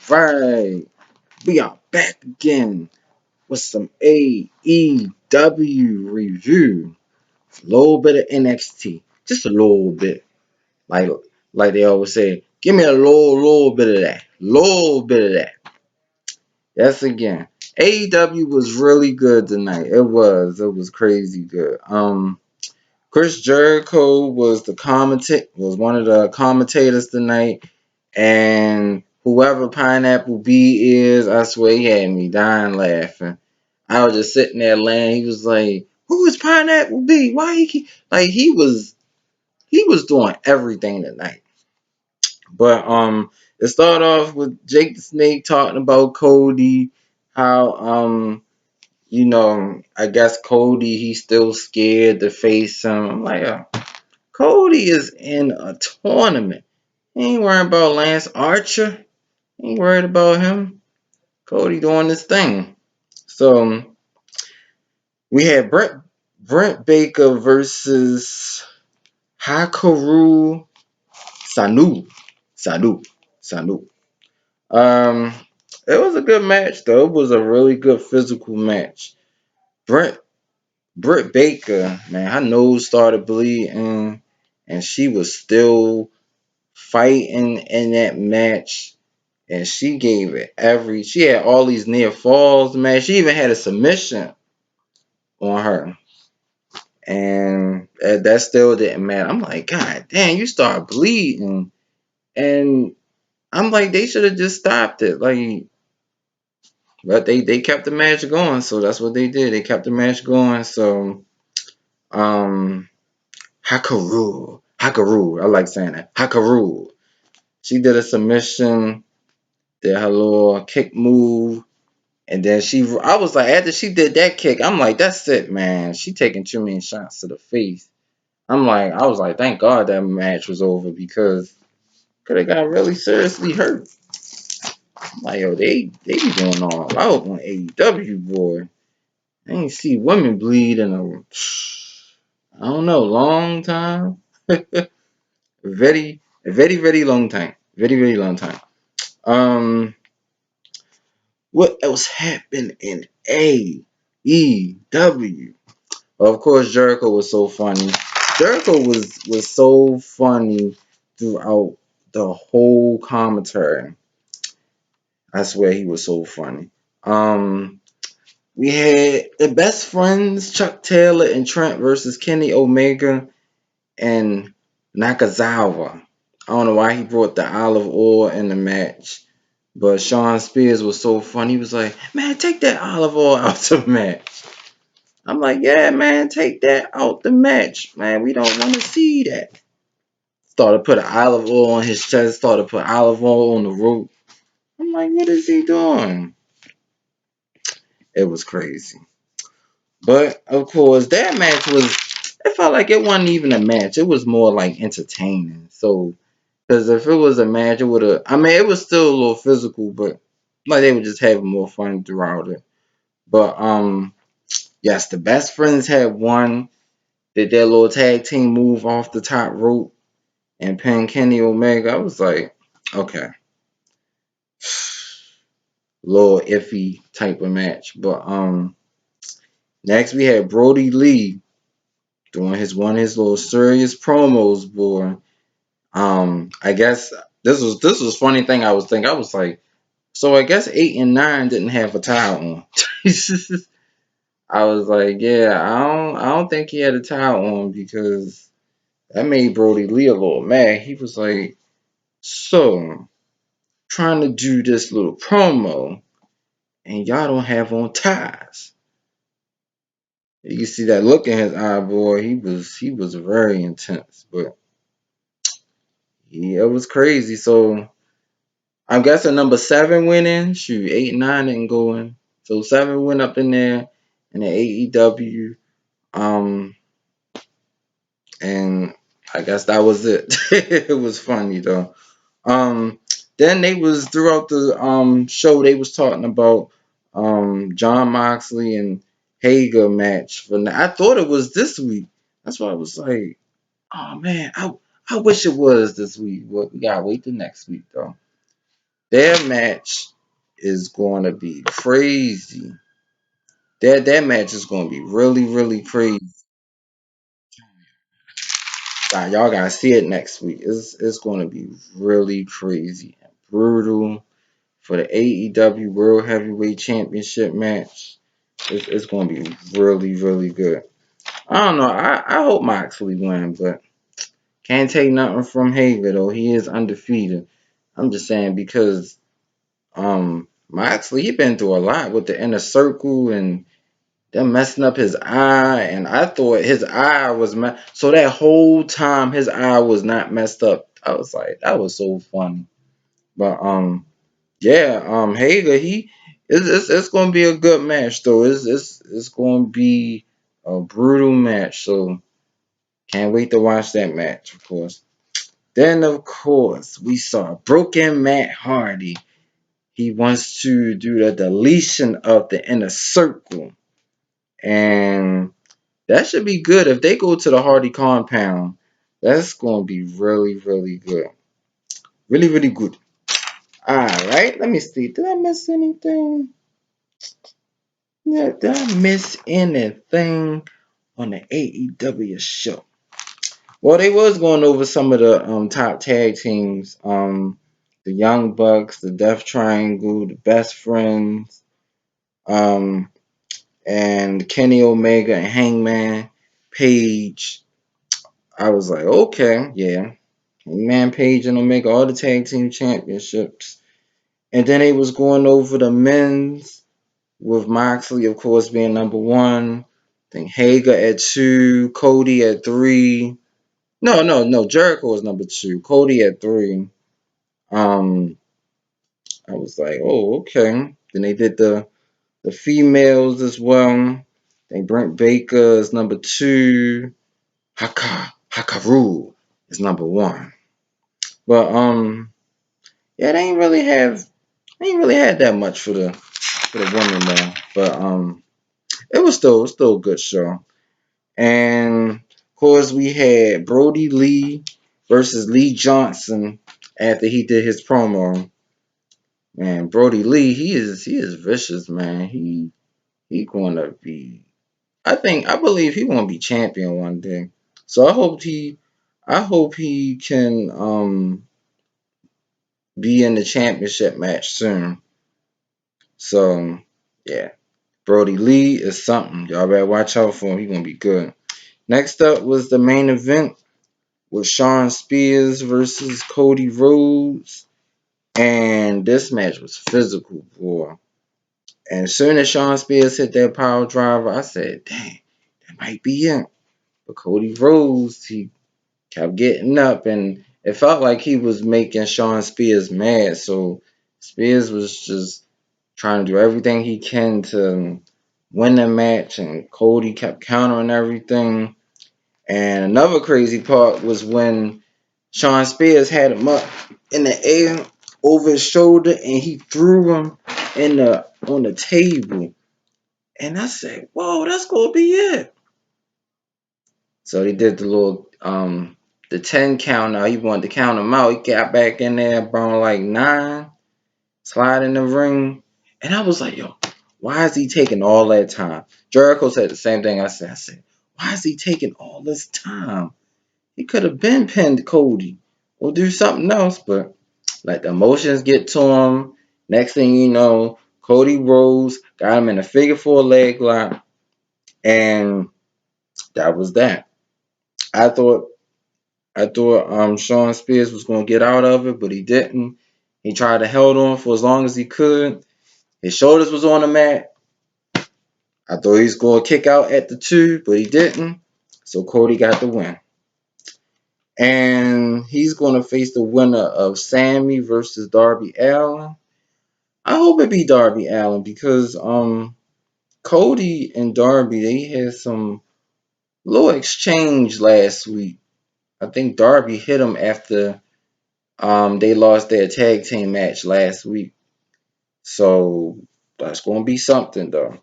Right, we are back again with some AEW review. A little bit of NXT, just a little bit. Like like they always say, give me a little bit of that, little bit of that. Yes, again, AEW was really good tonight. It was crazy good. Chris Jericho was was one of the commentators tonight. And whoever Pineapple B is, I swear he had me dying laughing. I was just sitting there laughing. He was like, "Who is Pineapple B? Why like he was doing everything tonight." But it started off with Jake the Snake talking about Cody, how I guess Cody he's still scared to face him. I'm like, Cody is in a tournament. He ain't worrying about Lance Archer. Ain't worried about him. Cody doing this thing. So we had Brent Baker versus Hikaru Sanu. Sanu. Sanu. Um it was a good match though. It was a really good physical match. Brent Britt Baker, man, her nose started bleeding and she was still fighting in that match. And she gave it she had all these near falls, man. She even had a submission on her. And that still didn't matter. I'm like, God damn, you start bleeding. And I'm like, they should have just stopped it. Like, but they kept the match going, so that's what they did. They kept the match going. So um Hikaru, I like saying that. Hikaru. She did a submission, did her little kick move. And then I was like, after she did that kick, I'm like, that's it, man. She taking too many shots to the face. I was like, thank God that match was over because could have got really seriously hurt. I'm like, yo, they be going all out on AEW, boy. I ain't see women bleed in I don't know, long time. Very long time. Very long time. Um, what else happened in AEW? Of course, Jericho was so funny. Jericho was so funny throughout the whole commentary. I swear he was so funny. We had the best friends, Chuck Taylor and Trent versus Kenny Omega and Nakazawa. I don't know why he brought the olive oil in the match, but Sean Spears was so funny. He was like, "Man, take that olive oil out the match." I'm like, yeah, man, take that out the match, man. We don't want to see that. Started put olive oil on his chest. Started put olive oil on the rope. I'm like, what is he doing? It was crazy. But of course, that match was. It felt like it wasn't even a match. It was more like entertaining. So, because if it was a match, it would have. I mean, it was still a little physical, but like they were just having more fun throughout it. But yes, the best friends had won. Did their little tag team move off the top rope and pin Kenny Omega? I was like, okay, little iffy type of match. But next we had Brody Lee doing one of his little serious promos, boy. I guess this was funny thing I was thinking. I was like, so I guess 8 and 9 didn't have a towel on. I was like, yeah, I don't think he had a towel on because that made Brody Lee a little mad. He was like, so trying to do this little promo and y'all don't have on ties. You see that look in his eye, boy. He was very intense, but yeah, it was crazy. So I'm guessing number 7 went in. Shoot, 8 and 9 didn't go in. So 7 went up in there in the AEW. Um, and I guess that was it. It was funny though. Um, then they was throughout the show they was talking about John Moxley and Hager match. But I thought it was this week. That's why I was like, oh man, I wish it was this week. But we gotta wait the next week though. Their match is going to be crazy. That match is going to be really, really crazy. Y'all gotta see it next week. It's going to be really crazy and brutal for the AEW World Heavyweight Championship match. It's going to be really, really good. I don't know. I hope Moxley win, but can't take nothing from Hager though. He is undefeated. I'm just saying because Moxley he been through a lot with the inner circle and them messing up his eye, and I thought his eye was so that whole time his eye was not messed up. I was like, that was so funny. But yeah, Hager it's gonna be a good match though. It's gonna be a brutal match. So can't wait to watch that match, of course. Then of course we saw Broken Matt Hardy. He wants to do the deletion of the inner circle. And that should be good. If they go to the Hardy compound, that's going to be really, really good. Really, really good. Alright, let me see. Did I miss anything? Yeah, did I miss anything on the AEW show? Well, they was going over some of the top tag teams. The Young Bucks, the Death Triangle, the Best Friends, um, and Kenny Omega and Hangman Page. I was like, okay, yeah. Hangman Page and Omega, all the tag team championships. And then they was going over the men's with Moxley, of course, being number one. I think Hager at 2, Cody at 3. No. Jericho was number 2, Cody at 3. Um, I was like, oh, okay. Then they did the females as well. They Brent Baker is number 2. Hakaru is number 1. But yeah, they ain't really had that much for the women though. But it was still a good show. And of course we had Brody Lee versus Lee Johnson after he did his promo. Man, Brody Lee, he is vicious, man. He gonna be I believe he gonna be champion one day. So I hope he can be in the championship match soon. So yeah. Brody Lee is something. Y'all better watch out for him. He gonna be good. Next up was the main event with Shawn Spears versus Cody Rhodes. And this match was physical, boy. And as soon as Shawn Spears hit that power driver, I said, dang, that might be it. But Cody Rhodes, he kept getting up and it felt like he was making Shawn Spears mad. So Spears was just trying to do everything he can to win the match, and Cody kept countering everything. And another crazy part was when Shawn Spears had him up in the air over his shoulder, and he threw him in the on the table. And I said, "Whoa, that's gonna be it." So he did the little the 10 count. Now he wanted to count him out. He got back in there, brought like 9. Slide in the ring. And I was like, yo, why is he taking all that time? Jericho said the same thing I said. I said, why is he taking all this time? He could have been pinned Cody or do something else, but let the emotions get to him. Next thing you know, Cody Rhodes got him in a figure 4 leg lock, and that was that. I thought Shawn Spears was gonna get out of it, but he didn't. He tried to hold on for as long as he could. His shoulders was on the mat. I thought he was going to kick out at the 2, but he didn't. So Cody got the win. And he's going to face the winner of Sammy versus Darby Allin. I hope it be Darby Allin because Cody and Darby, they had some little exchange last week. I think Darby hit him after they lost their tag team match last week. So that's going to be something though.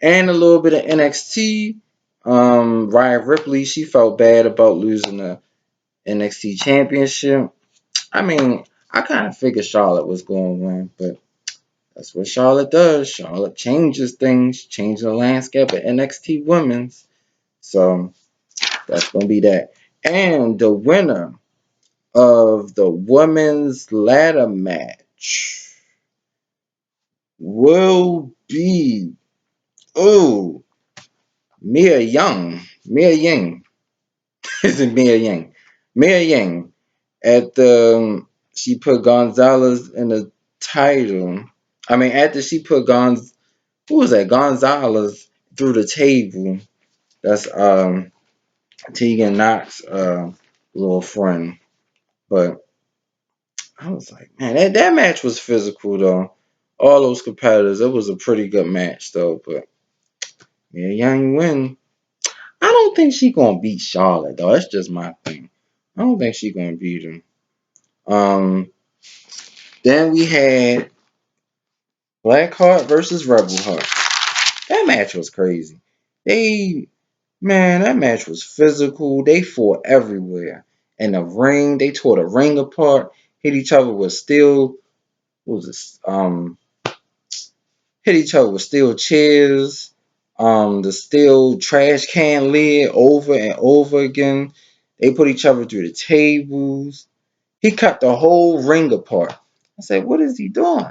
And a little bit of NXT. Rhea Ripley, she felt bad about losing the NXT championship. I mean, I kind of figured Charlotte was going to win, but that's what Charlotte does. Charlotte changes things, changes the landscape of NXT Women's. So that's going to be that. And the winner of the women's ladder match will be, oh, Mia Young. Mia Ying. Is it Mia Ying? Mia Ying. At the, she put Gonzalez in the title. I mean, after she put who was that? Gonzalez through the table. That's Tegan Knox little friend. But I was like, man, that match was physical though. All those competitors, it was a pretty good match though. But yeah, Yang win. I don't think she gonna beat Charlotte though. That's just my thing. I don't think she gonna beat him. Um, then we had Blackheart versus Rebel Heart. That match was crazy. That match was physical. They fought everywhere. In the ring, they tore the ring apart, hit each other with steel. What was this? Hit each other with steel chairs. The steel trash can lid over and over again. They put each other through the tables. He cut the whole ring apart. I said, what is he doing?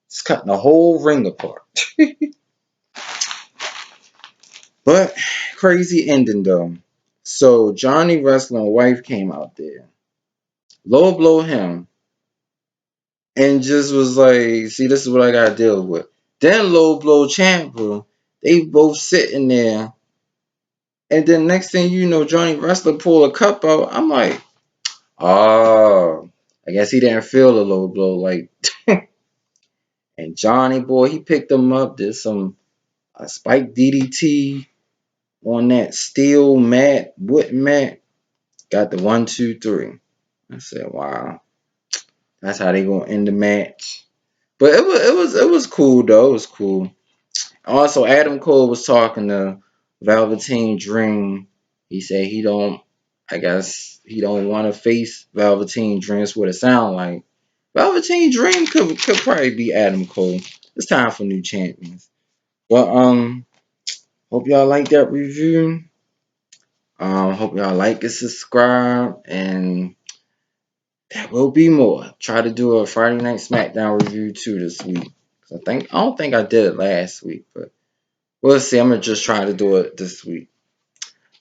He's cutting the whole ring apart. But crazy ending though. So Johnny Wrestling wife came out there, low blow him, and just was like, see, this is what I gotta deal with. Then low blow Ciampa. They both sitting there. And then next thing you know, Johnny Wrestler pull a cup out. I'm like, oh, I guess he didn't feel the low blow. Like, and Johnny boy, he picked him up, did some spike DDT on that steel mat, wood mat. Got the 1, 2, 3. I said, wow, that's how they gonna end the match. But it was cool though. It was cool. Also, Adam Cole was talking to Velveteen Dream. He said I guess he don't want to face Velveteen Dream. That's what it sound like. Velveteen Dream could probably be Adam Cole. It's time for new champions. Well, hope y'all like that review. Hope y'all like and subscribe, and there will be more. Try to do a Friday Night SmackDown review too this week. I don't think I did it last week, but we'll see. I'm gonna just try to do it this week.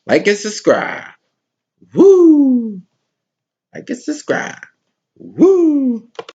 Like and subscribe. Woo! Like and subscribe. Woo!